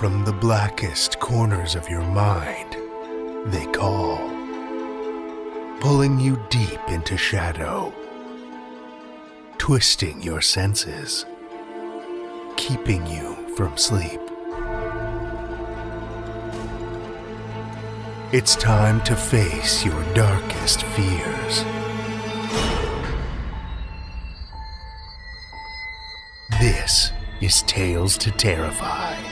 from the blackest corners of your mind, they call, pulling you deep into shadow, twisting your senses, keeping you from sleep. It's time to face your darkest fears. This is Tales to Terrify.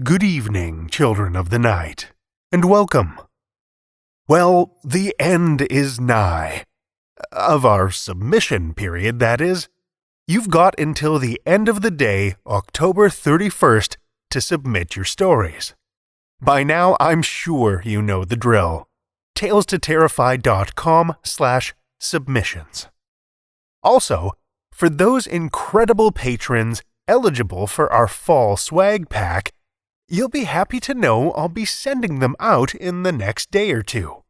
Good evening, children of the night, and welcome. Well, the end is nigh. Of our submission period, that is. You've got until the end of the day, October 31st, to submit your stories. By now, I'm sure you know the drill. talestoterrify.com/submissions. Also, for those incredible patrons eligible for our fall swag pack, you'll be happy to know I'll be sending them out in the next day or two.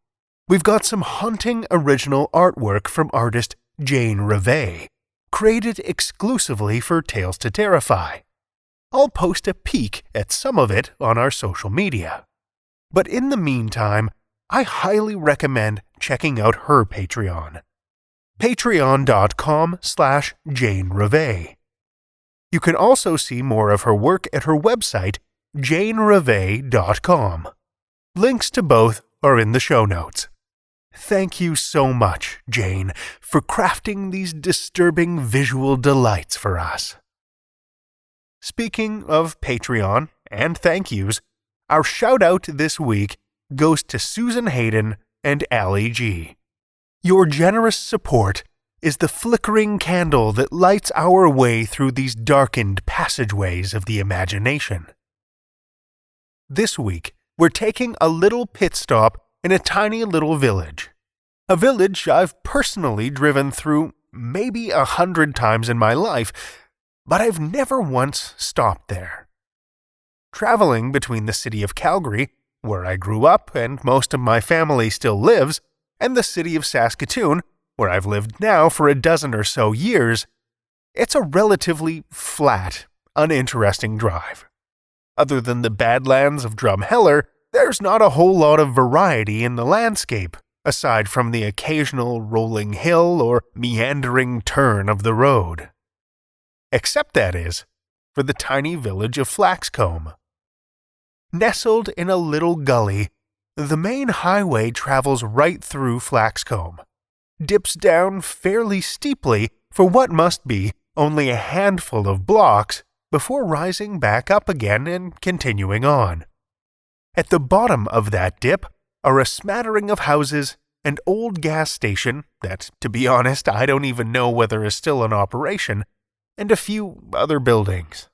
We've got some haunting original artwork from artist Jane Reve, created exclusively for Tales to Terrify. I'll post a peek at some of it on our social media. But in the meantime, I highly recommend checking out her Patreon. Patreon.com/Jane Reve. You can also see more of her work at her website, janereve.com. Links to both are in the show notes. Thank you so much, Jane, for crafting these disturbing visual delights for us. Speaking of Patreon and thank yous, our shout-out this week goes to Susan Hayden and Allie G. Your generous support is the flickering candle that lights our way through these darkened passageways of the imagination. This week, we're taking a little pit stop in a tiny little village. A village I've personally driven through maybe 100 times in my life, but I've never once stopped there. Traveling between the city of Calgary, where I grew up and most of my family still lives, and the city of Saskatoon, where I've lived now for a dozen or so years, it's a relatively flat, uninteresting drive. Other than the Badlands of Drumheller, there's not a whole lot of variety in the landscape, aside from the occasional rolling hill or meandering turn of the road. Except, that is, for the tiny village of Flaxcombe. Nestled in a little gully, the main highway travels right through Flaxcombe, dips down fairly steeply for what must be only a handful of blocks before rising back up again and continuing on. At the bottom of that dip are a smattering of houses, an old gas station that, to be honest, I don't even know whether is still in operation, and a few other buildings.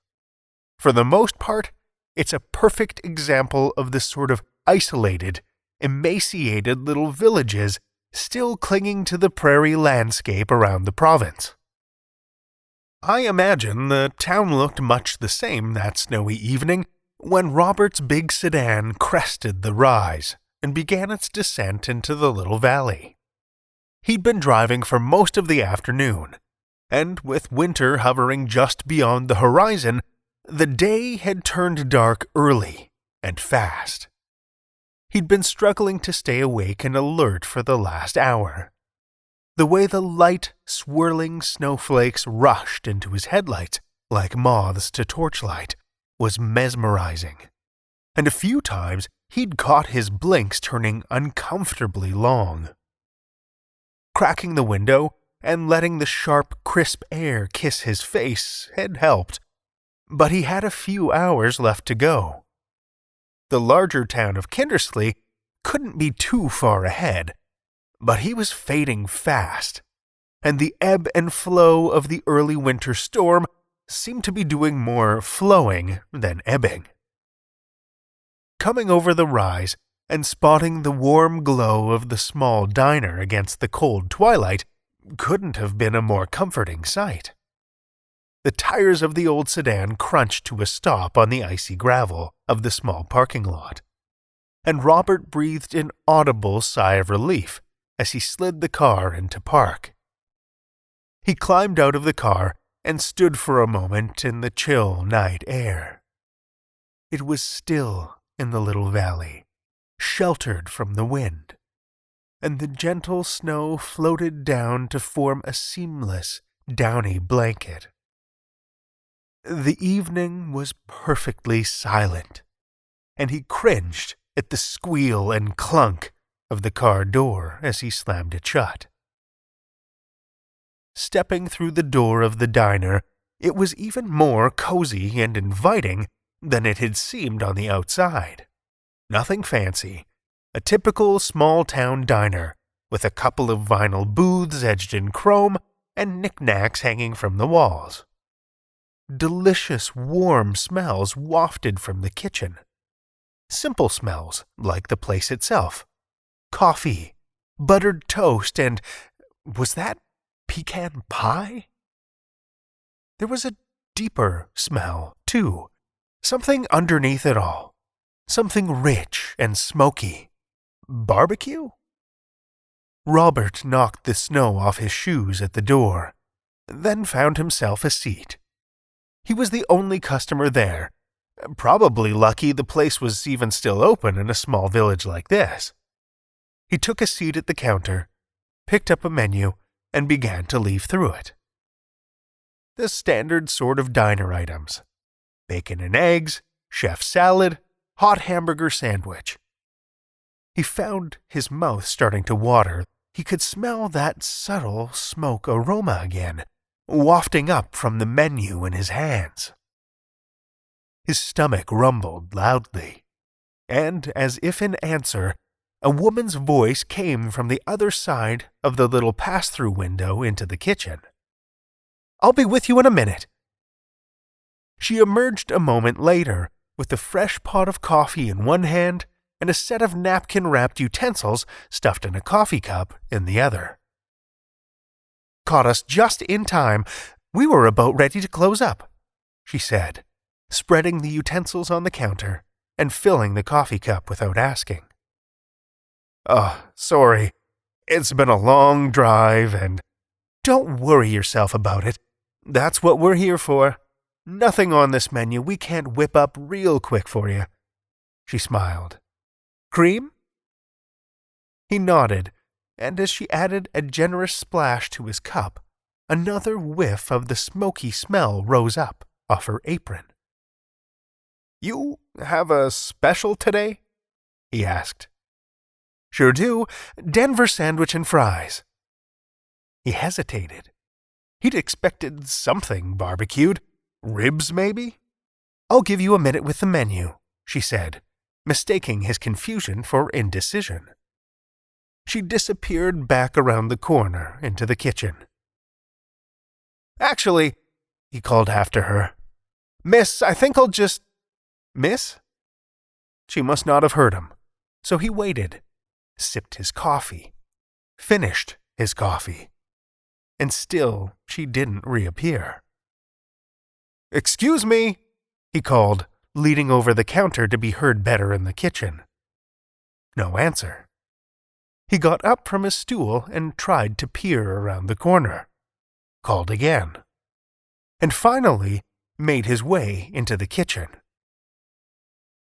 For the most part, it's a perfect example of the sort of isolated, emaciated little villages still clinging to the prairie landscape around the province. I imagine the town looked much the same that snowy evening when Robert's big sedan crested the rise and began its descent into the little valley. He'd been driving for most of the afternoon, and with winter hovering just beyond the horizon, the day had turned dark early and fast. He'd been struggling to stay awake and alert for the last hour. The way the light, swirling snowflakes rushed into his headlights like moths to torchlight was mesmerizing, and a few times he'd caught his blinks turning uncomfortably long. Cracking the window and letting the sharp, crisp air kiss his face had helped, but he had a few hours left to go. The larger town of Kindersley couldn't be too far ahead, but he was fading fast, and the ebb and flow of the early winter storm seemed to be doing more flowing than ebbing. Coming over the rise and spotting the warm glow of the small diner against the cold twilight couldn't have been a more comforting sight. The tires of the old sedan crunched to a stop on the icy gravel of the small parking lot, and Robert breathed an audible sigh of relief as he slid the car into park. He climbed out of the car and stood for a moment in the chill night air. It was still in the little valley, sheltered from the wind, and the gentle snow floated down to form a seamless, downy blanket. The evening was perfectly silent, and he cringed at the squeal and clunk of the car door as he slammed it shut. Stepping through the door of the diner, it was even more cozy and inviting than it had seemed on the outside. Nothing fancy, a typical small-town diner with a couple of vinyl booths edged in chrome and knickknacks hanging from the walls. Delicious, warm smells wafted from the kitchen. Simple smells, like the place itself. Coffee, buttered toast, and was that pecan pie? There was a deeper smell, too. Something underneath it all. Something rich and smoky. Barbecue? Robert knocked the snow off his shoes at the door, then found himself a seat. He was the only customer there, probably lucky the place was even still open in a small village like this. He took a seat at the counter, picked up a menu, and began to leaf through it. The standard sort of diner items: bacon and eggs, chef salad, hot hamburger sandwich. He found his mouth starting to water. He could smell that subtle smoke aroma again, wafting up from the menu in his hands. His stomach rumbled loudly, and, as if in answer, a woman's voice came from the other side of the little pass-through window into the kitchen. "I'll be with you in a minute." She emerged a moment later with a fresh pot of coffee in one hand and a set of napkin-wrapped utensils stuffed in a coffee cup in the other. "Caught us just in time. We were about ready to close up," she said, spreading the utensils on the counter and filling the coffee cup without asking. "Oh, sorry. It's been a long drive and—" "Don't worry yourself about it. That's what we're here for. Nothing on this menu we can't whip up real quick for you." She smiled. "Cream?" He nodded, and as she added a generous splash to his cup, another whiff of the smoky smell rose up off her apron. "You have a special today?" he asked. "Sure do. Denver sandwich and fries." He hesitated. He'd expected something barbecued. Ribs, maybe? "I'll give you a minute with the menu," she said, mistaking his confusion for indecision. She disappeared back around the corner into the kitchen. "Actually," he called after her, "Miss, I think I'll just—" "Miss?" She must not have heard him, so he waited, sipped his coffee, finished his coffee, and still she didn't reappear. "Excuse me," he called, leaning over the counter to be heard better in the kitchen. No answer. He got up from his stool and tried to peer around the corner, called again, and finally made his way into the kitchen.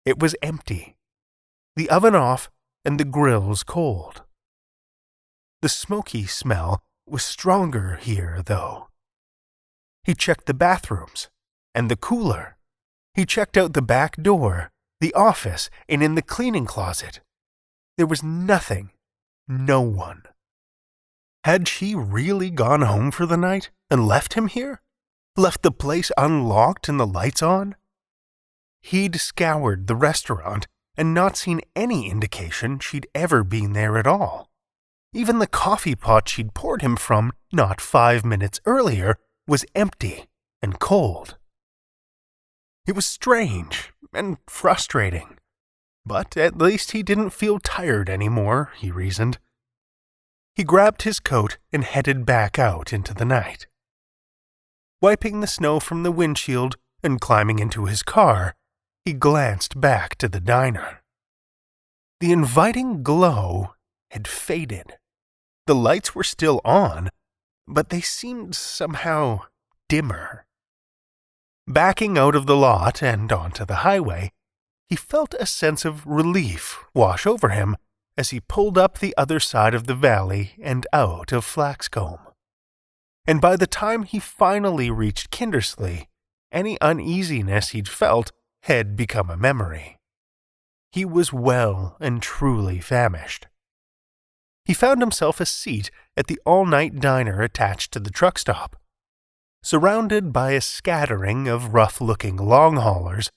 It was empty, the oven off and the grills cold. The smoky smell was stronger here, though. He checked the bathrooms and the cooler. He checked out the back door, the office, and in the cleaning closet. There was nothing, no one. Had she really gone home for the night and left him here? Left the place unlocked and the lights on? He'd scoured the restaurant and not seen any indication she'd ever been there at all. Even the coffee pot she'd poured him from not 5 minutes earlier was empty and cold. It was strange and frustrating, but at least he didn't feel tired anymore, he reasoned. He grabbed his coat and headed back out into the night. Wiping the snow from the windshield and climbing into his car, he glanced back to the diner. The inviting glow had faded. The lights were still on, but they seemed somehow dimmer. Backing out of the lot and onto the highway, he felt a sense of relief wash over him as he pulled up the other side of the valley and out of Flaxcombe. And by the time he finally reached Kindersley, any uneasiness he'd felt had become a memory. He was well and truly famished. He found himself a seat at the all-night diner attached to the truck stop. Surrounded by a scattering of rough-looking long-haulers,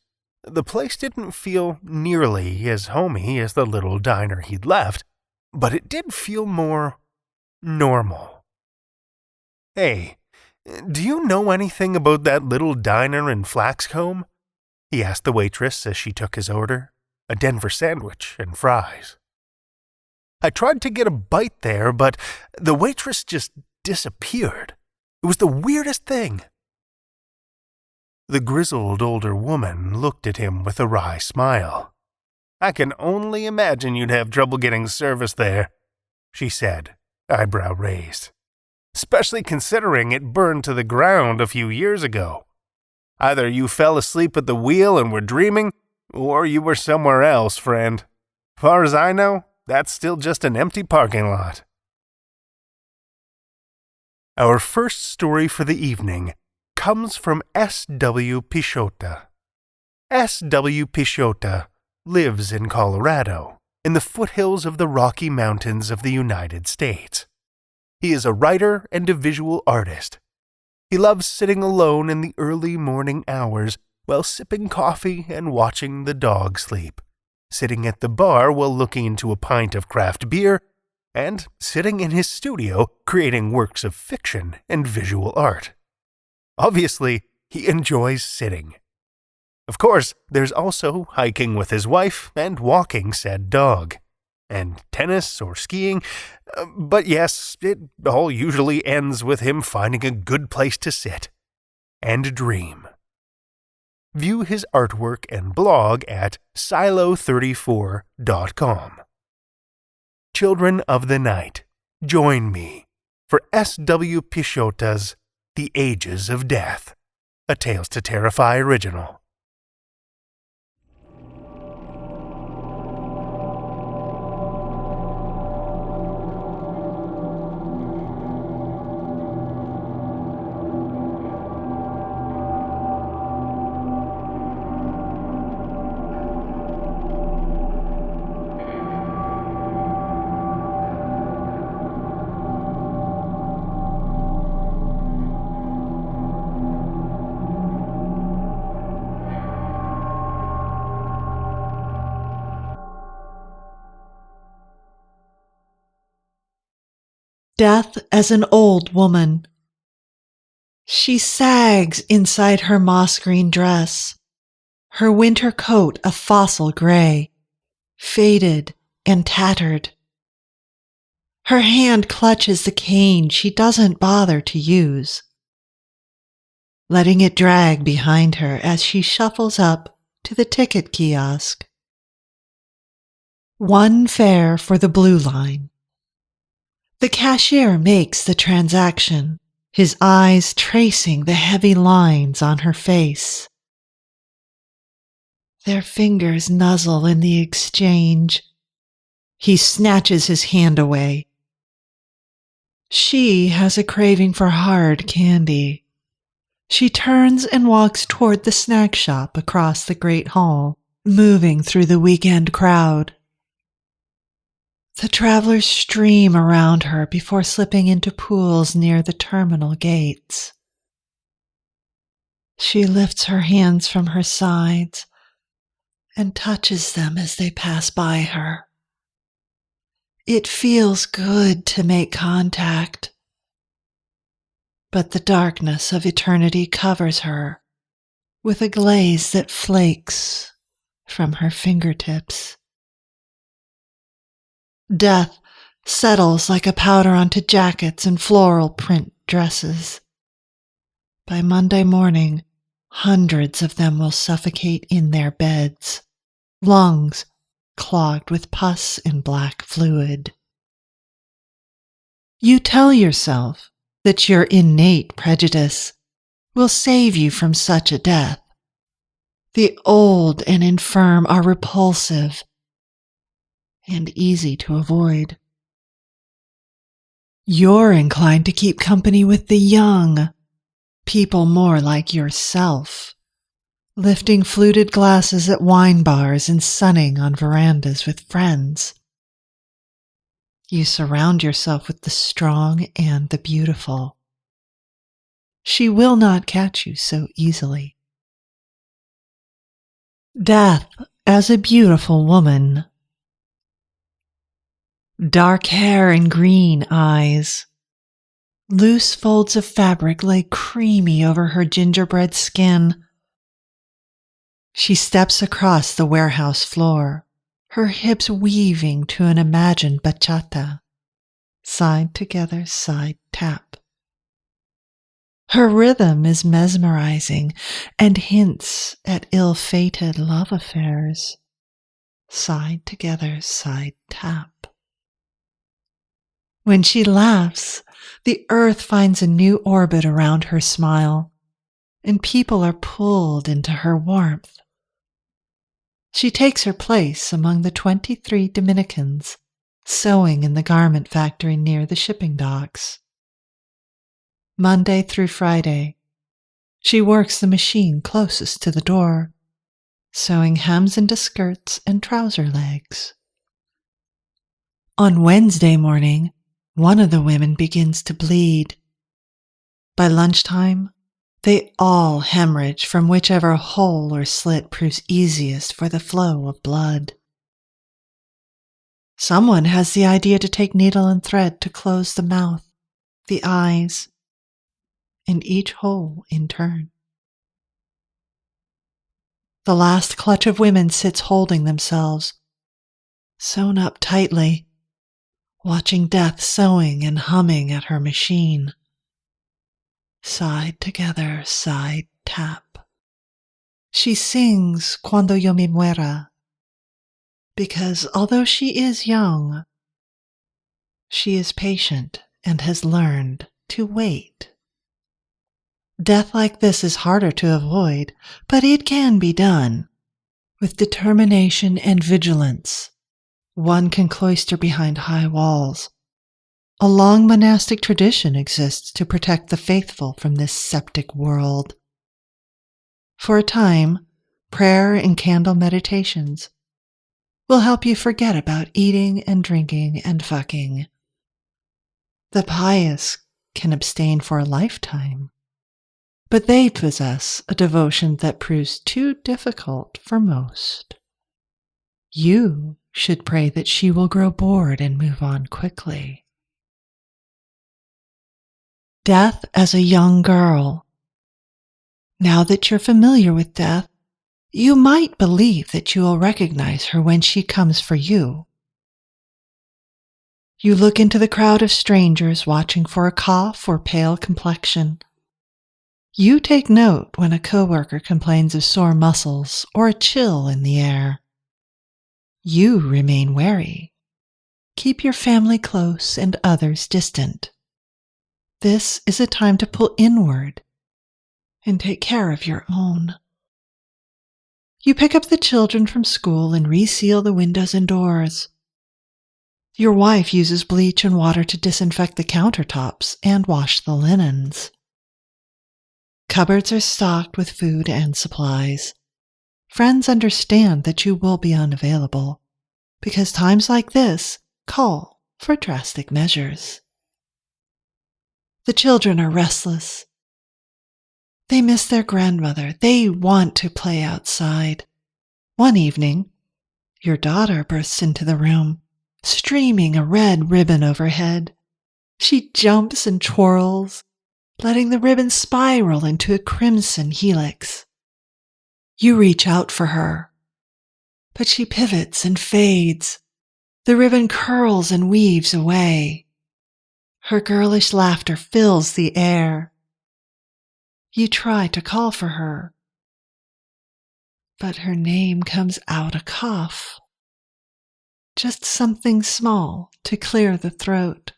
the place didn't feel nearly as homey as the little diner he'd left, but it did feel more normal. "Hey, do you know anything about that little diner in Flaxcombe?" he asked the waitress as she took his order, a Denver sandwich and fries. "I tried to get a bite there, but the waitress just disappeared. It was the weirdest thing." The grizzled older woman looked at him with a wry smile. "I can only imagine you'd have trouble getting service there," she said, eyebrow raised. "Especially considering it burned to the ground a few years ago. Either you fell asleep at the wheel and were dreaming, or you were somewhere else, friend. Far as I know, that's still just an empty parking lot." Our first story for the evening comes from S.W. Pisciotta. S.W. Pisciotta lives in Colorado, in the foothills of the Rocky Mountains of the United States. He is a writer and a visual artist. He loves sitting alone in the early morning hours while sipping coffee and watching the dog sleep, sitting at the bar while looking into a pint of craft beer, and sitting in his studio creating works of fiction and visual art. Obviously, he enjoys sitting. Of course, there's also hiking with his wife and walking said dog, and tennis or skiing, but yes, it all usually ends with him finding a good place to sit and dream. View his artwork and blog at silo34.com. Children of the night, join me for S.W. Pisciotta's The Ages of Death, a Tales to Terrify original. Death as an old woman. She sags inside her moss-green dress, her winter coat a fossil gray, faded and tattered. Her hand clutches the cane she doesn't bother to use, letting it drag behind her as she shuffles up to the ticket kiosk. One fare for the Blue Line. The cashier makes the transaction, his eyes tracing the heavy lines on her face. Their fingers nuzzle in the exchange. He snatches his hand away. She has a craving for hard candy. She turns and walks toward the snack shop across the great hall, moving through the weekend crowd. The travelers stream around her before slipping into pools near the terminal gates. She lifts her hands from her sides and touches them as they pass by her. It feels good to make contact, but the darkness of eternity covers her with a glaze that flakes from her fingertips. Death settles like a powder onto jackets and floral print dresses. By Monday morning, hundreds of them will suffocate in their beds, lungs clogged with pus and black fluid. You tell yourself that your innate prejudice will save you from such a death. The old and infirm are repulsive and easy to avoid. You're inclined to keep company with the young, people more like yourself, lifting fluted glasses at wine bars and sunning on verandas with friends. You surround yourself with the strong and the beautiful. She will not catch you so easily. Death as a beautiful woman. Dark hair and green eyes. Loose folds of fabric lay creamy over her gingerbread skin. She steps across the warehouse floor, her hips weaving to an imagined bachata. Side together, side tap. Her rhythm is mesmerizing and hints at ill-fated love affairs. Side together, side tap. When she laughs, the earth finds a new orbit around her smile, and people are pulled into her warmth. She takes her place among the 23 Dominicans sewing in the garment factory near the shipping docks. Monday through Friday, she works the machine closest to the door, sewing hems into skirts and trouser legs. On Wednesday morning, one of the women begins to bleed. By lunchtime, they all hemorrhage from whichever hole or slit proves easiest for the flow of blood. Someone has the idea to take needle and thread to close the mouth, the eyes, and each hole in turn. The last clutch of women sits holding themselves, sewn up tightly, watching death sewing and humming at her machine. Side together, side tap. She sings Cuando yo me muera, because although she is young, she is patient and has learned to wait. Death like this is harder to avoid, but it can be done. With determination and vigilance, one can cloister behind high walls. A long monastic tradition exists to protect the faithful from this septic world. For a time, prayer and candle meditations will help you forget about eating and drinking and fucking. The pious can abstain for a lifetime, but they possess a devotion that proves too difficult for most. You should pray that she will grow bored and move on quickly. Death as a young girl. Now that you're familiar with death, you might believe that you will recognize her when she comes for you. You look into the crowd of strangers watching for a cough or pale complexion. You take note when a coworker complains of sore muscles or a chill in the air. You remain wary. Keep your family close and others distant. This is a time to pull inward and take care of your own. You pick up the children from school and reseal the windows and doors. Your wife uses bleach and water to disinfect the countertops and wash the linens. Cupboards are stocked with food and supplies. Friends understand that you will be unavailable, because times like this call for drastic measures. The children are restless. They miss their grandmother. They want to play outside. One evening, your daughter bursts into the room, streaming a red ribbon overhead. She jumps and twirls, letting the ribbon spiral into a crimson helix. You reach out for her, but she pivots and fades. The ribbon curls and weaves away. Her girlish laughter fills the air. You try to call for her, but her name comes out a cough. Just something small to clear the throat.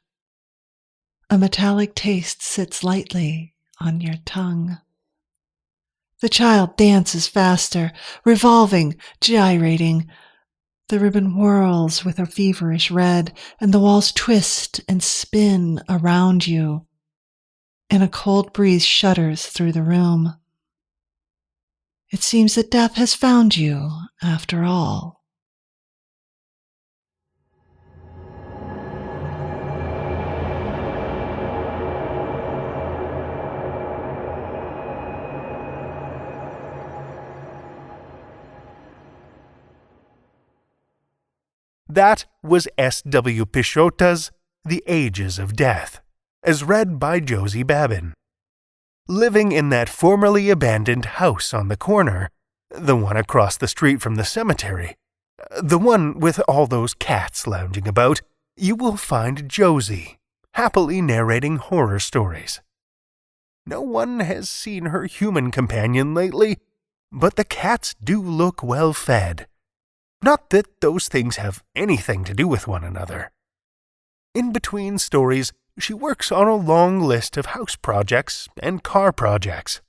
A metallic taste sits lightly on your tongue. The child dances faster, revolving, gyrating. The ribbon whirls with a feverish red, and the walls twist and spin around you, and a cold breeze shudders through the room. It seems that death has found you, after all. That was S.W. Pisciotta's The Ages of Death, as read by Josie Babin. Living in that formerly abandoned house on the corner, the one across the street from the cemetery, the one with all those cats lounging about, you will find Josie, happily narrating horror stories. No one has seen her human companion lately, but the cats do look well fed. Not that those things have anything to do with one another. In between stories, she works on a long list of house projects and car projects.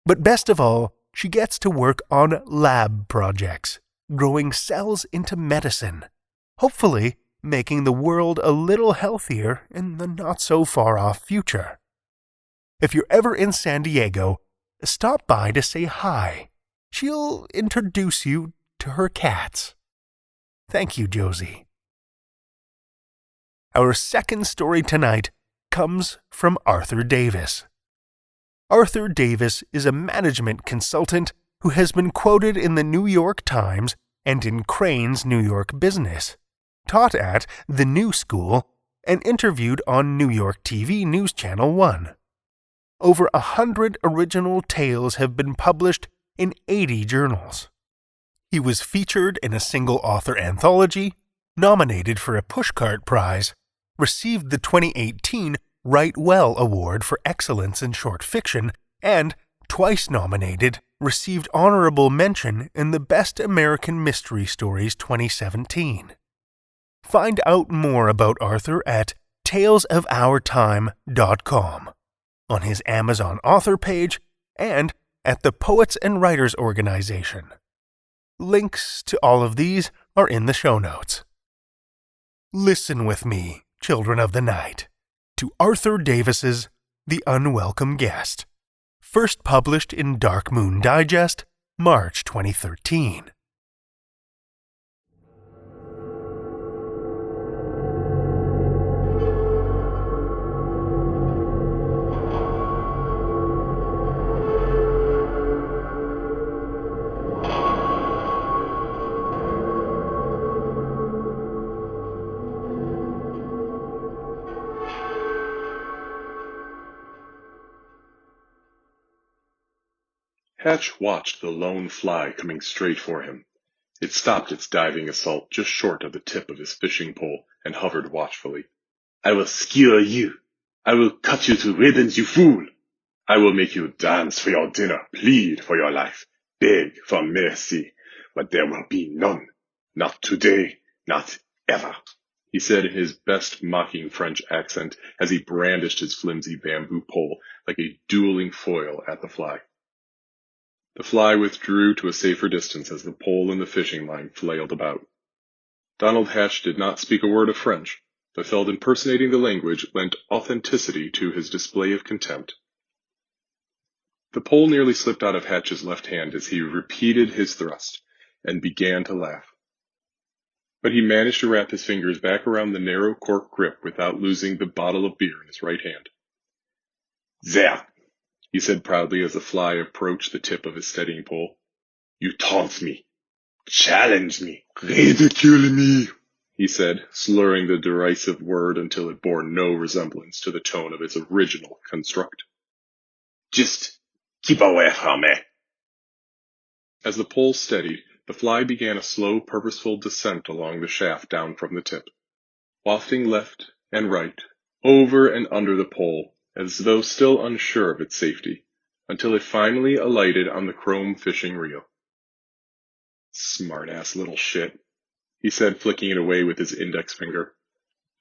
But best of all, she gets to work on lab projects, growing cells into medicine, hopefully making the world a little healthier in the not-so-far-off future. If you're ever in San Diego, stop by to say hi. She'll introduce you to her cats. Thank you, Josie. Our second story tonight comes from Arthur Davis. Arthur Davis is a management consultant who has been quoted in the New York Times and in Crane's New York Business, taught at the New School, and interviewed on New York TV News Channel 1. Over 100 original tales have been published in 80 journals. He was featured in a single-author anthology, nominated for a Pushcart Prize, received the 2018 Write Well Award for Excellence in Short Fiction, and, twice nominated, received honorable mention in the Best American Mystery Stories 2017. Find out more about Arthur at talesofourtime.com, on his Amazon author page, and at the Poets and Writers Organization. Links to all of these are in the show notes. Listen with me, children of the night, to Arthur Davis's The Unwelcome Guest, first published in Dark Moon Digest, March 2013. Hatch watched the lone fly coming straight for him. It stopped its diving assault just short of the tip of his fishing pole and hovered watchfully. "I will skewer you. I will cut you to ribbons, you fool. I will make you dance for your dinner, plead for your life, beg for mercy, but there will be none. Not today, not ever," he said in his best mocking French accent as he brandished his flimsy bamboo pole like a dueling foil at the fly. The fly withdrew to a safer distance as the pole and the fishing line flailed about. Donald Hatch did not speak a word of French, but felt impersonating the language lent authenticity to his display of contempt. The pole nearly slipped out of Hatch's left hand as he repeated his thrust and began to laugh. But he managed to wrap his fingers back around the narrow cork grip without losing the bottle of beer in his right hand. "There," he said proudly as the fly approached the tip of his steadying pole. "You taunt me, challenge me, ridicule me," he said, slurring the derisive word until it bore no resemblance to the tone of its original construct. "Just keep away from me." As the pole steadied, the fly began a slow, purposeful descent along the shaft down from the tip, wafting left and right, over and under the pole, as though still unsure of its safety, until it finally alighted on the chrome fishing reel. "Smart-ass little shit," he said, flicking it away with his index finger.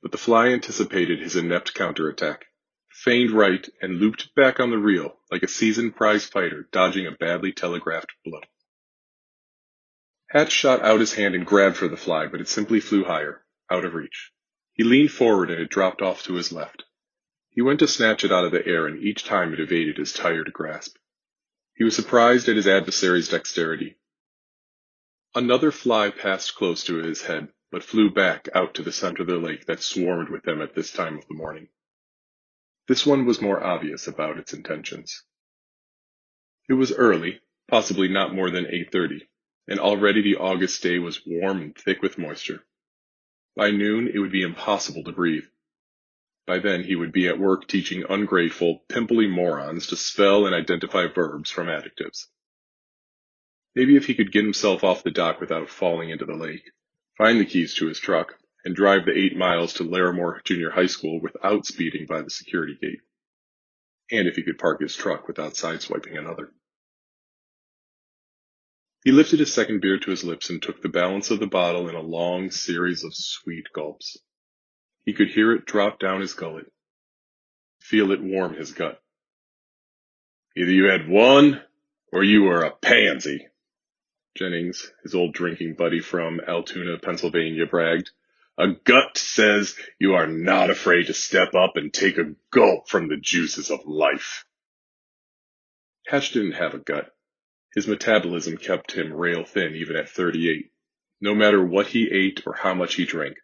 But the fly anticipated his inept counterattack, feigned right, and looped back on the reel like a seasoned prize fighter dodging a badly telegraphed blow. Hatch shot out his hand and grabbed for the fly, but it simply flew higher, out of reach. He leaned forward and it dropped off to his left. He went to snatch it out of the air, and each time it evaded his tired grasp. He was surprised at his adversary's dexterity. Another fly passed close to his head, but flew back out to the center of the lake that swarmed with them at this time of the morning. This one was more obvious about its intentions. It was early, possibly not more than 8:30, and already the August day was warm and thick with moisture. By noon, it would be impossible to breathe. By then, he would be at work teaching ungrateful, pimply morons to spell and identify verbs from adjectives. Maybe if he could get himself off the dock without falling into the lake, find the keys to his truck, and drive the 8 miles to Larimore Junior High School without speeding by the security gate. And if he could park his truck without sideswiping another. He lifted his second beer to his lips and took the balance of the bottle in a long series of sweet gulps. He could hear it drop down his gullet, feel it warm his gut. "Either you had one, or you were a pansy," Jennings, his old drinking buddy from Altoona, Pennsylvania, bragged. "A gut says you are not afraid to step up and take a gulp from the juices of life." Hatch didn't have a gut. His metabolism kept him rail thin even at 38, no matter what he ate or how much he drank,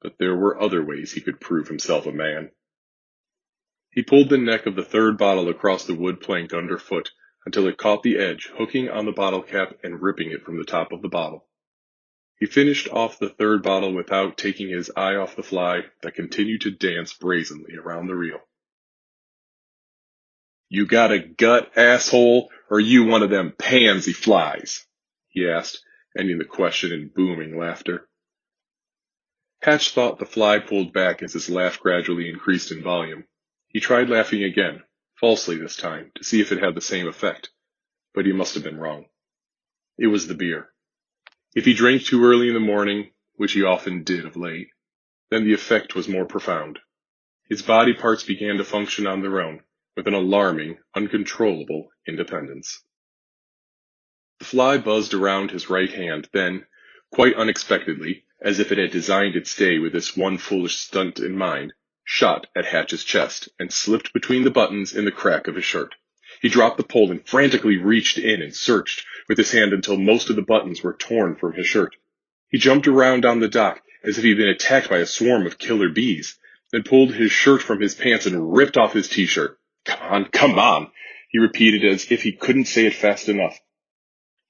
but there were other ways he could prove himself a man. He pulled the neck of the third bottle across the wood plank underfoot until it caught the edge, hooking on the bottle cap and ripping it from the top of the bottle. He finished off the third bottle without taking his eye off the fly that continued to dance brazenly around the reel. "You got a gut, asshole, or you one of them pansy flies?" he asked, ending the question in booming laughter. Hatch thought the fly pulled back as his laugh gradually increased in volume. He tried laughing again, falsely this time, to see if it had the same effect, but he must have been wrong. It was the beer. If he drank too early in the morning, which he often did of late, then the effect was more profound. His body parts began to function on their own, with an alarming, uncontrollable independence. The fly buzzed around his right hand, then, quite unexpectedly, as if it had designed its day with this one foolish stunt in mind, shot at Hatch's chest and slipped between the buttons in the crack of his shirt. He dropped the pole and frantically reached in and searched with his hand until most of the buttons were torn from his shirt. He jumped around on the dock as if he'd been attacked by a swarm of killer bees, then pulled his shirt from his pants and ripped off his t-shirt. Come on, he repeated as if he couldn't say it fast enough.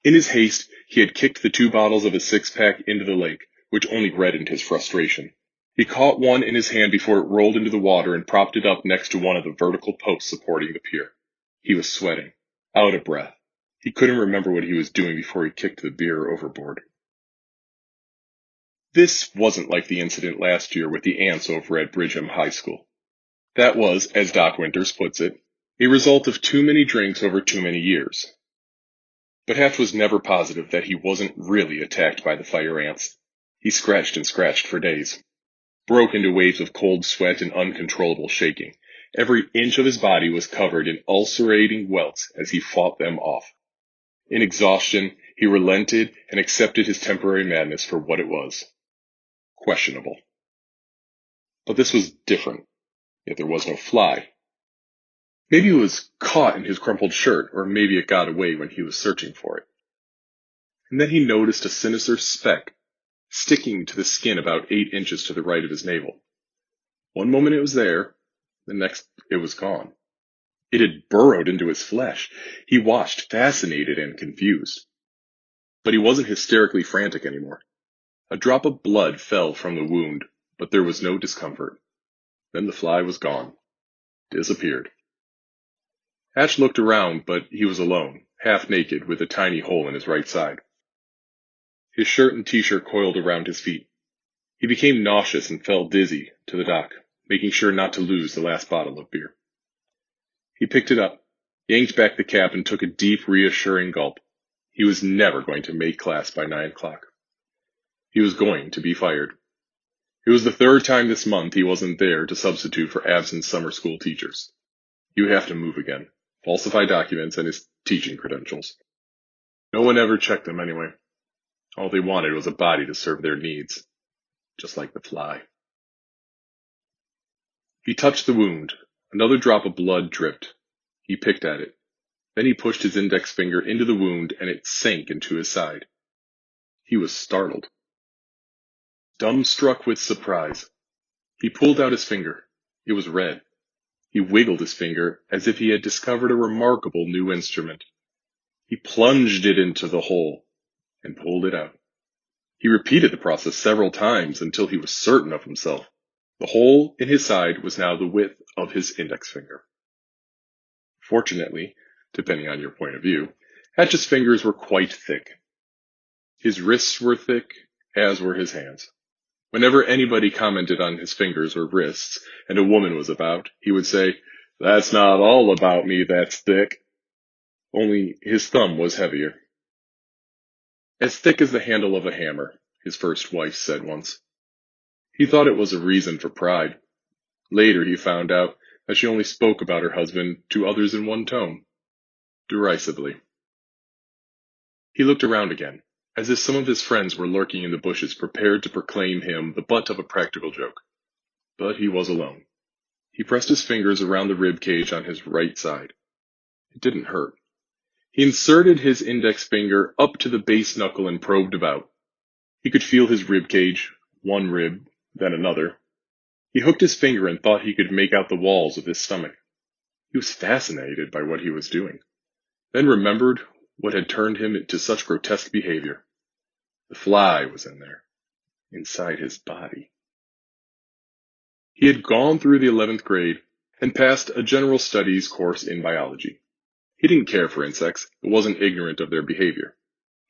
In his haste, he had kicked the 2 bottles of his six-pack into the lake, which only reddened his frustration. He caught one in his hand before it rolled into the water and propped it up next to one of the vertical posts supporting the pier. He was sweating, out of breath. He couldn't remember what he was doing before he kicked the beer overboard. This wasn't like the incident last year with the ants over at Bridgham High School. That was, as Doc Winters puts it, a result of too many drinks over too many years. But Hatch was never positive that he wasn't really attacked by the fire ants. He scratched and scratched for days, broke into waves of cold sweat and uncontrollable shaking. Every inch of his body was covered in ulcerating welts as he fought them off. In exhaustion, he relented and accepted his temporary madness for what it was. Questionable. But this was different, yet there was no fly. Maybe it was caught in his crumpled shirt, or maybe it got away when he was searching for it. And then he noticed a sinister speck sticking to the skin about 8 inches to the right of his navel. One moment it was there, the next it was gone. It had burrowed into his flesh. He watched, fascinated and confused. But he wasn't hysterically frantic anymore. A drop of blood fell from the wound, but there was no discomfort. Then the fly was gone. Disappeared. Hatch looked around, but he was alone, half naked, with a tiny hole in his right side. His shirt and t-shirt coiled around his feet. He became nauseous and fell dizzy to the dock, making sure not to lose the last bottle of beer. He picked it up, yanked back the cap and took a deep, reassuring gulp. He was never going to make class by 9 o'clock. He was going to be fired. It was the 3rd time this month he wasn't there to substitute for absent summer school teachers. He would have to move again, falsify documents and his teaching credentials. No one ever checked them anyway. All they wanted was a body to serve their needs, just like the fly. He touched the wound. Another drop of blood dripped. He picked at it. Then he pushed his index finger into the wound and it sank into his side. He was startled. Dumbstruck with surprise. He pulled out his finger. It was red. He wiggled his finger as if he had discovered a remarkable new instrument. He plunged it into the hole and pulled it out. He repeated the process several times until he was certain of himself. The hole in his side was now the width of his index finger. Fortunately, depending on your point of view, Hatch's fingers were quite thick. His wrists were thick, as were his hands. Whenever anybody commented on his fingers or wrists, and a woman was about, he would say, "That's not all about me that's thick." Only his thumb was heavier. "As thick as the handle of a hammer," his first wife said once. He thought it was a reason for pride. Later he found out that she only spoke about her husband to others in one tone, derisively. He looked around again, as if some of his friends were lurking in the bushes prepared to proclaim him the butt of a practical joke. But he was alone. He pressed his fingers around the rib cage on his right side. It didn't hurt. He inserted his index finger up to the base knuckle and probed about. He could feel his rib cage, one rib, then another. He hooked his finger and thought he could make out the walls of his stomach. He was fascinated by what he was doing, then remembered what had turned him to such grotesque behavior. The fly was in there, inside his body. He had gone through the 11th grade and passed a general studies course in biology. He didn't care for insects, but wasn't ignorant of their behavior.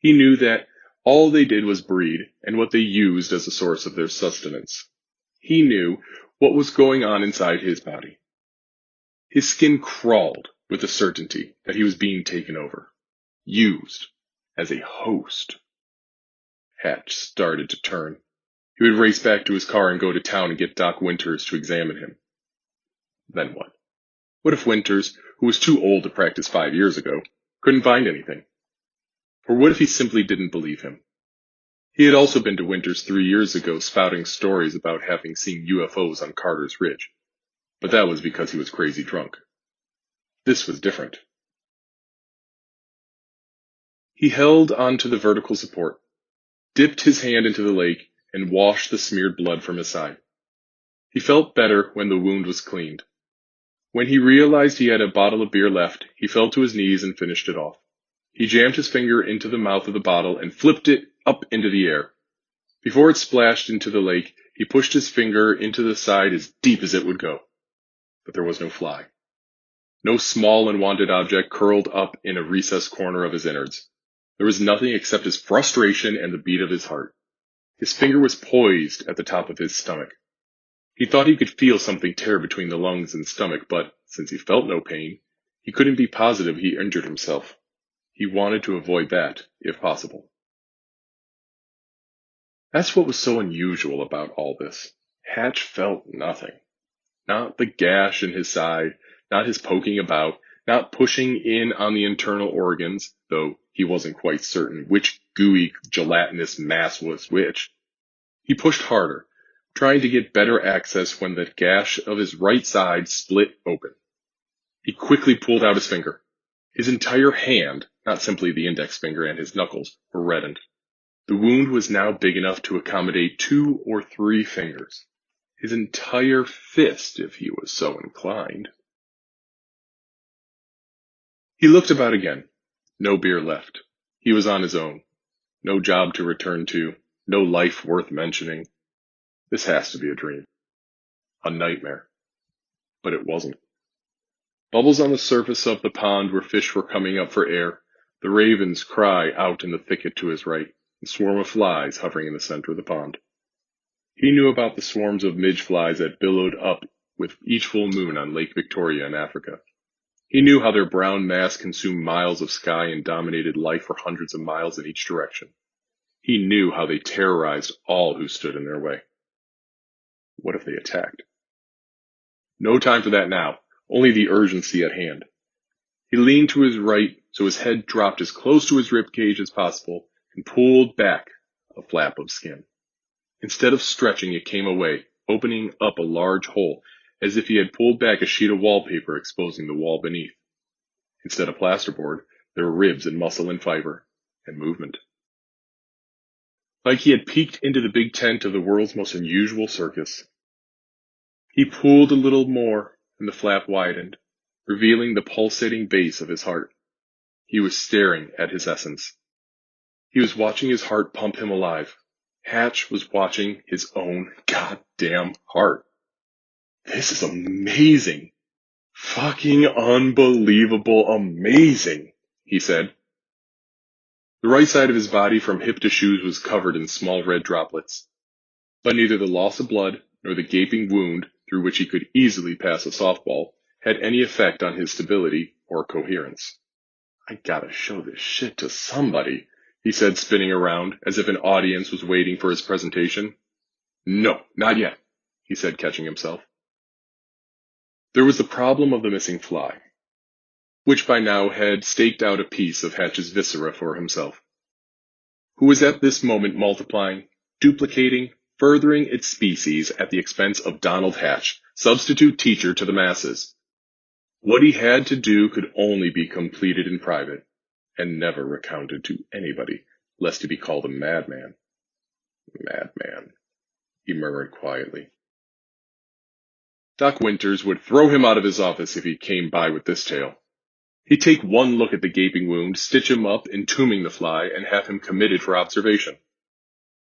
He knew that all they did was breed and what they used as a source of their sustenance. He knew what was going on inside his body. His skin crawled with the certainty that he was being taken over, used as a host. Hatch started to turn. He would race back to his car and go to town and get Doc Winters to examine him. Then what? What if Winters, who was too old to practice 5 years ago, couldn't find anything? Or what if he simply didn't believe him? He had also been to Winters 3 years ago spouting stories about having seen UFOs on Carter's Ridge. But that was because he was crazy drunk. This was different. He held onto the vertical support, dipped his hand into the lake, and washed the smeared blood from his side. He felt better when the wound was cleaned. When he realized he had a bottle of beer left, he fell to his knees and finished it off. He jammed his finger into the mouth of the bottle and flipped it up into the air. Before it splashed into the lake, he pushed his finger into the side as deep as it would go. But there was no fly. No small unwanted object curled up in a recessed corner of his innards. There was nothing except his frustration and the beat of his heart. His finger was poised at the top of his stomach. He thought he could feel something tear between the lungs and stomach, but since he felt no pain, he couldn't be positive he injured himself. He wanted to avoid that, if possible. That's what was so unusual about all this. Hatch felt nothing. Not the gash in his side, not his poking about, not pushing in on the internal organs, though he wasn't quite certain which gooey, gelatinous mass was which. He pushed harder, trying to get better access when the gash of his right side split open. He quickly pulled out his finger. His entire hand, not simply the index finger and his knuckles, were reddened. The wound was now big enough to accommodate 2 or 3 fingers. His entire fist, if he was so inclined. He looked about again. No beer left. He was on his own. No job to return to. No life worth mentioning. This has to be a dream. A nightmare. But it wasn't. Bubbles on the surface of the pond where fish were coming up for air. The ravens cry out in the thicket to his right. A swarm of flies hovering in the center of the pond. He knew about the swarms of midge flies that billowed up with each full moon on Lake Victoria in Africa. He knew how their brown mass consumed miles of sky and dominated life for hundreds of miles in each direction. He knew how they terrorized all who stood in their way. What if they attacked? No time for that now, only the urgency at hand. He leaned to his right so his head dropped as close to his ribcage as possible and pulled back a flap of skin. Instead of stretching, it came away, opening up a large hole, as if he had pulled back a sheet of wallpaper exposing the wall beneath. Instead of plasterboard, there were ribs and muscle and fiber and movement. Like he had peeked into the big tent of the world's most unusual circus. He pulled a little more, and the flap widened, revealing the pulsating base of his heart. He was staring at his essence. He was watching his heart pump him alive. Hatch was watching his own goddamn heart. This is amazing. Fucking unbelievable amazing, he said. The right side of his body from hip to shoes was covered in small red droplets. But neither the loss of blood nor the gaping wound through which he could easily pass a softball had any effect on his stability or coherence. I gotta show this shit to somebody, he said, spinning around as if an audience was waiting for his presentation. No, not yet, he said, catching himself. There was the problem of the missing fly, which by now had staked out a piece of Hatch's viscera for himself, who was at this moment multiplying, duplicating, furthering its species at the expense of Donald Hatch, substitute teacher to the masses. What he had to do could only be completed in private, and never recounted to anybody, lest he be called a madman. Madman, he murmured quietly. Doc Winters would throw him out of his office if he came by with this tale. He'd take one look at the gaping wound, stitch him up, entombing the fly, and have him committed for observation.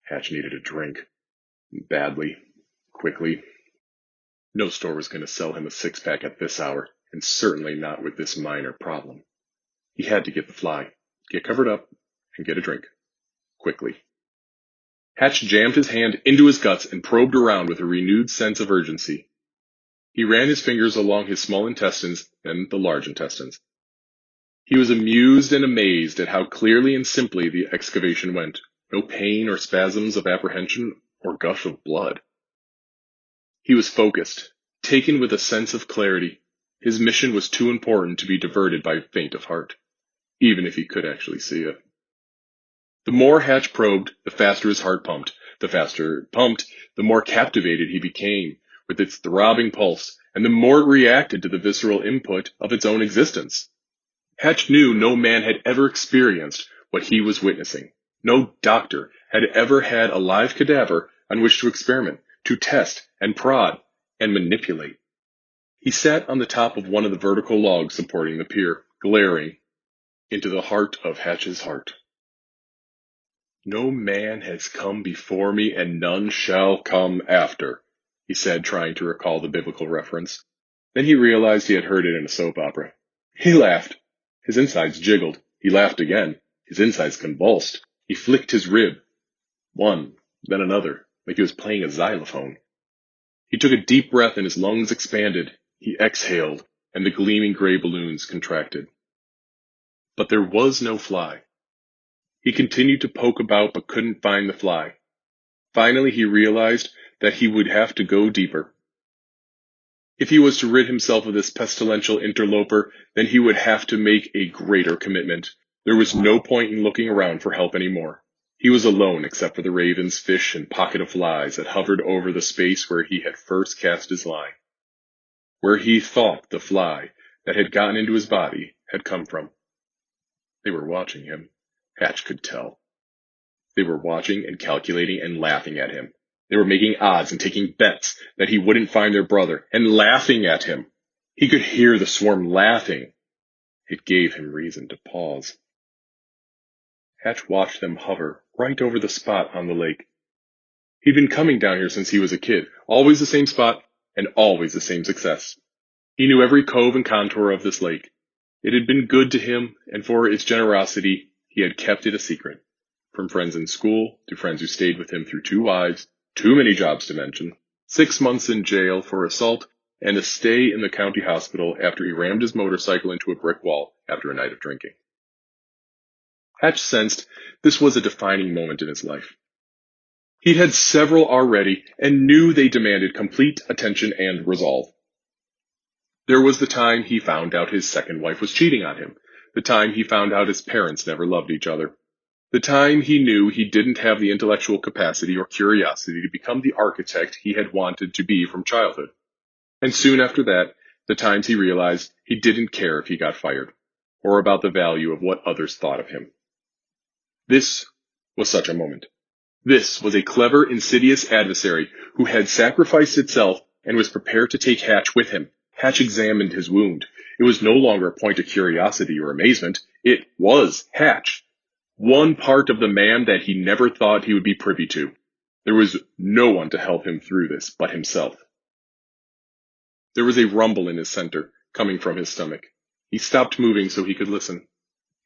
Hatch needed a drink. Badly. Quickly. No store was going to sell him a six-pack at this hour, and certainly not with this minor problem. He had to get the fly, get covered up, and get a drink. Quickly. Hatch jammed his hand into his guts and probed around with a renewed sense of urgency. He ran his fingers along his small intestines, then the large intestines. He was amused and amazed at how clearly and simply the excavation went. No pain or spasms of apprehension or gush of blood. He was focused, taken with a sense of clarity. His mission was too important to be diverted by faint of heart, even if he could actually see it. The more Hatch probed, the faster his heart pumped. The faster it pumped, the more captivated he became with its throbbing pulse, and the more it reacted to the visceral input of its own existence. Hatch knew no man had ever experienced what he was witnessing. No doctor had ever had a live cadaver on which to experiment, to test and prod and manipulate. He sat on the top of one of the vertical logs supporting the pier, glaring into the heart of Hatch's heart. No man has come before me, and none shall come after, he said, trying to recall the biblical reference. Then he realized he had heard it in a soap opera. He laughed. His insides jiggled. He laughed again. His insides convulsed. He flicked his rib. One, then another, like he was playing a xylophone. He took a deep breath and his lungs expanded. He exhaled, and the gleaming gray balloons contracted. But there was no fly. He continued to poke about but couldn't find the fly. Finally, he realized that he would have to go deeper. If he was to rid himself of this pestilential interloper, then he would have to make a greater commitment. There was no point in looking around for help anymore. He was alone except for the ravens, fish, and pocket of flies that hovered over the space where he had first cast his line, where he thought the fly that had gotten into his body had come from. They were watching him. Hatch could tell. They were watching and calculating and laughing at him. They were making odds and taking bets that he wouldn't find their brother, and laughing at him. He could hear the swarm laughing. It gave him reason to pause. Hatch watched them hover right over the spot on the lake. He'd been coming down here since he was a kid, always the same spot and always the same success. He knew every cove and contour of this lake. It had been good to him, and for its generosity, he had kept it a secret. From friends in school to friends who stayed with him through 2 wives, too many jobs to mention, 6 months in jail for assault, and a stay in the county hospital after he rammed his motorcycle into a brick wall after a night of drinking. Hatch sensed this was a defining moment in his life. He'd had several already and knew they demanded complete attention and resolve. There was the time he found out his second wife was cheating on him, the time he found out his parents never loved each other, the time he knew he didn't have the intellectual capacity or curiosity to become the architect he had wanted to be from childhood. And soon after that, the times he realized he didn't care if he got fired, or about the value of what others thought of him. This was such a moment. This was a clever, insidious adversary who had sacrificed itself and was prepared to take Hatch with him. Hatch examined his wound. It was no longer a point of curiosity or amazement. It was Hatch, one part of the man that he never thought he would be privy to. There was no one to help him through this but himself. There was a rumble in his center, coming from his stomach. He stopped moving so he could listen.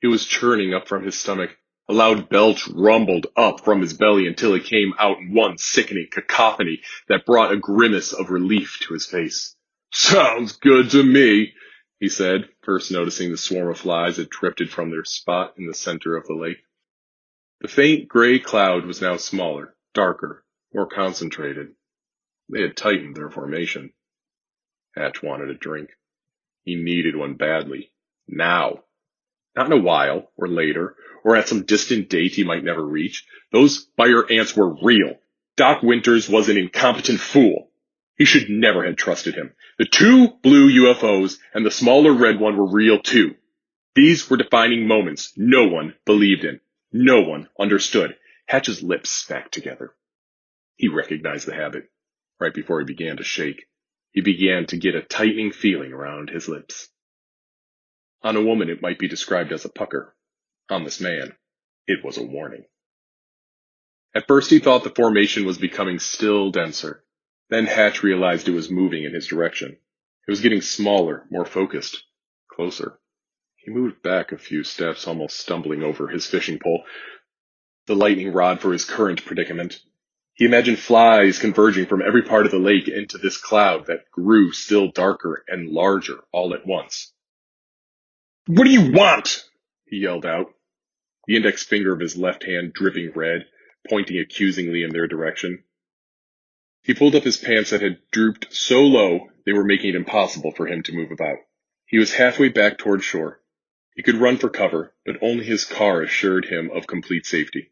It was churning up from his stomach. A loud belch rumbled up from his belly until it came out in one sickening cacophony that brought a grimace of relief to his face. "Sounds good to me," he said, first noticing the swarm of flies that drifted from their spot in the center of the lake. The faint gray cloud was now smaller, darker, more concentrated. They had tightened their formation. Hatch wanted a drink. He needed one badly. Now. Not in a while, or later, or at some distant date he might never reach. Those fire ants were real. Doc Winters was an incompetent fool. He should never have trusted him. The two blue UFOs and the smaller red one were real too. These were defining moments no one believed in. No one understood. Hatch's lips smacked together. He recognized the habit. Right before he began to shake, he began to get a tightening feeling around his lips. On a woman, it might be described as a pucker. On this man, it was a warning. At first he thought the formation was becoming still denser. Then Hatch realized it was moving in his direction. It was getting smaller, more focused, closer. He moved back a few steps, almost stumbling over his fishing pole, the lightning rod for his current predicament. He imagined flies converging from every part of the lake into this cloud that grew still darker and larger all at once. "What do you want?" he yelled out, the index finger of his left hand dripping red, pointing accusingly in their direction. He pulled up his pants that had drooped so low they were making it impossible for him to move about. He was halfway back toward shore. He could run for cover, but only his car assured him of complete safety.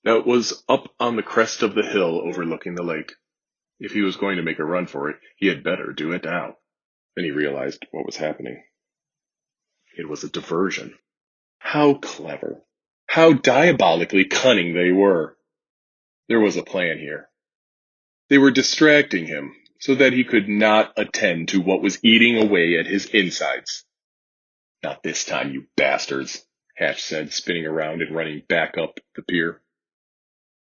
That was up on the crest of the hill overlooking the lake. If he was going to make a run for it, he had better do it now. Then he realized what was happening. It was a diversion. How clever. How diabolically cunning they were. There was a plan here. They were distracting him so that he could not attend to what was eating away at his insides. "Not this time, you bastards," Hatch said, spinning around and running back up the pier.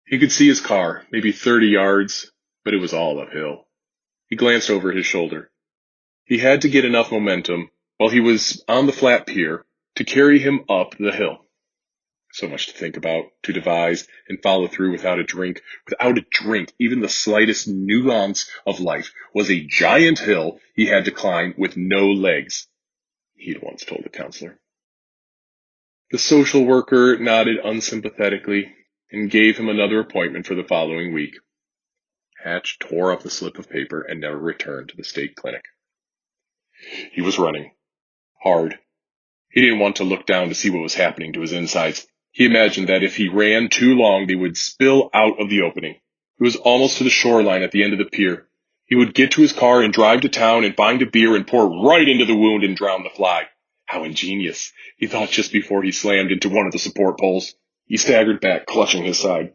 He could see his car, maybe 30 yards, but it was all uphill. He glanced over his shoulder. He had to get enough momentum while he was on the flat pier to carry him up the hill. So much to think about, to devise, and follow through without a drink. Without a drink, even the slightest nuance of life was a giant hill he had to climb with no legs, he'd once told the counselor. The social worker nodded unsympathetically and gave him another appointment for the following week. Hatch tore up the slip of paper and never returned to the state clinic. He was running. Hard. He didn't want to look down to see what was happening to his insides. He imagined that if he ran too long, they would spill out of the opening. It was almost to the shoreline at the end of the pier. He would get to his car and drive to town and find a beer and pour right into the wound and drown the fly. How ingenious, he thought just before he slammed into one of the support poles. He staggered back, clutching his side.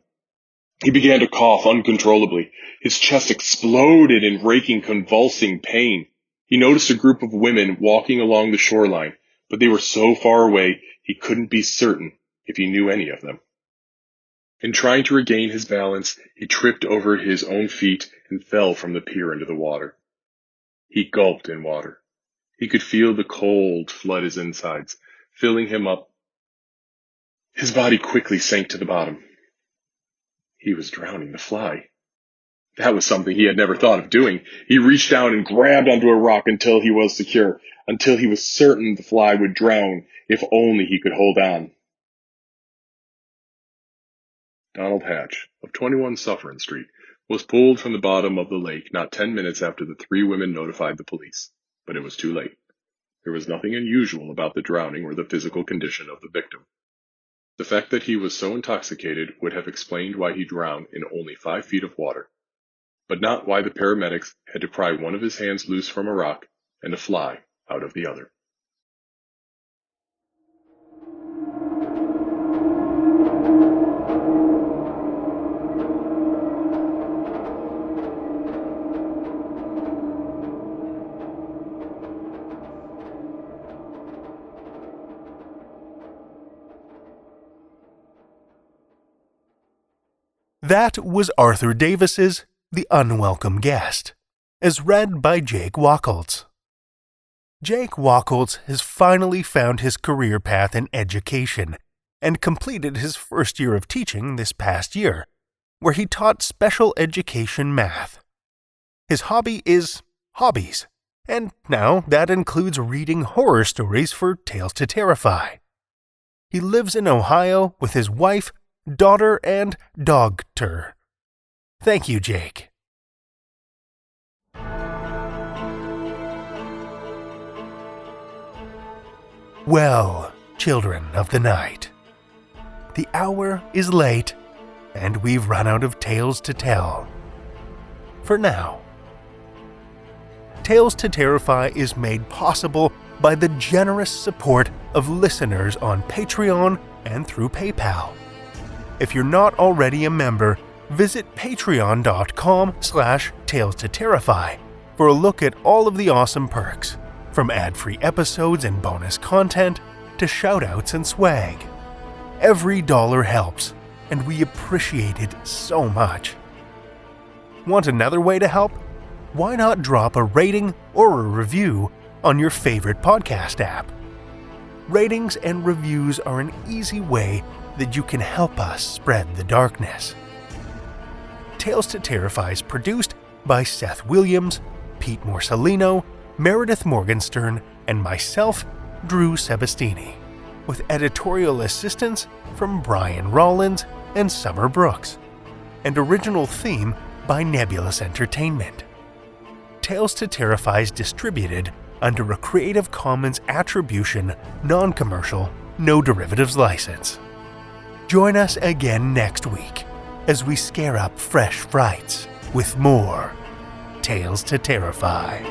He began to cough uncontrollably. His chest exploded in raking, convulsing pain. He noticed a group of women walking along the shoreline, but they were so far away he couldn't be certain if he knew any of them. In trying to regain his balance, he tripped over his own feet and fell from the pier into the water. He gulped in water. He could feel the cold flood his insides, filling him up. His body quickly sank to the bottom. He was drowning the fly. That was something he had never thought of doing. He reached down and grabbed onto a rock until he was secure, until he was certain the fly would drown if only he could hold on. Donald Hatch, of 21 Suffern Street, was pulled from the bottom of the lake not 10 minutes after the 3 women notified the police, but it was too late. There was nothing unusual about the drowning or the physical condition of the victim. The fact that he was so intoxicated would have explained why he drowned in only 5 feet of water, but not why the paramedics had to pry one of his hands loose from a rock and a fly out of the other. That was Arthur Davis's The Unwelcome Guest, as read by Jake Wachholz. Jake Wachholz has finally found his career path in education and completed his first year of teaching this past year, where he taught special education math. His hobby is hobbies, and now that includes reading horror stories for Tales to Terrify. He lives in Ohio with his wife, daughter, and dog-ter. Thank you, Jake. Well, children of the night, the hour is late, and we've run out of tales to tell. For now. Tales to Terrify is made possible by the generous support of listeners on Patreon and through PayPal. If you're not already a member, visit patreon.com/Tales to Terrify for a look at all of the awesome perks, from ad-free episodes and bonus content to shoutouts and swag. Every dollar helps, and we appreciate it so much. Want another way to help? Why not drop a rating or a review on your favorite podcast app? Ratings and reviews are an easy way that you can help us spread the darkness. Tales to Terrify is produced by Seth Williams, Pete Morcellino, Meredith Morgenstern, and myself, Drew Sebastini, with editorial assistance from Brian Rollins and Summer Brooks, and original theme by Nebulous Entertainment. Tales to Terrify is distributed under a Creative Commons Attribution, Non-Commercial, No Derivatives license. Join us again next week as we scare up fresh frights with more Tales to Terrify.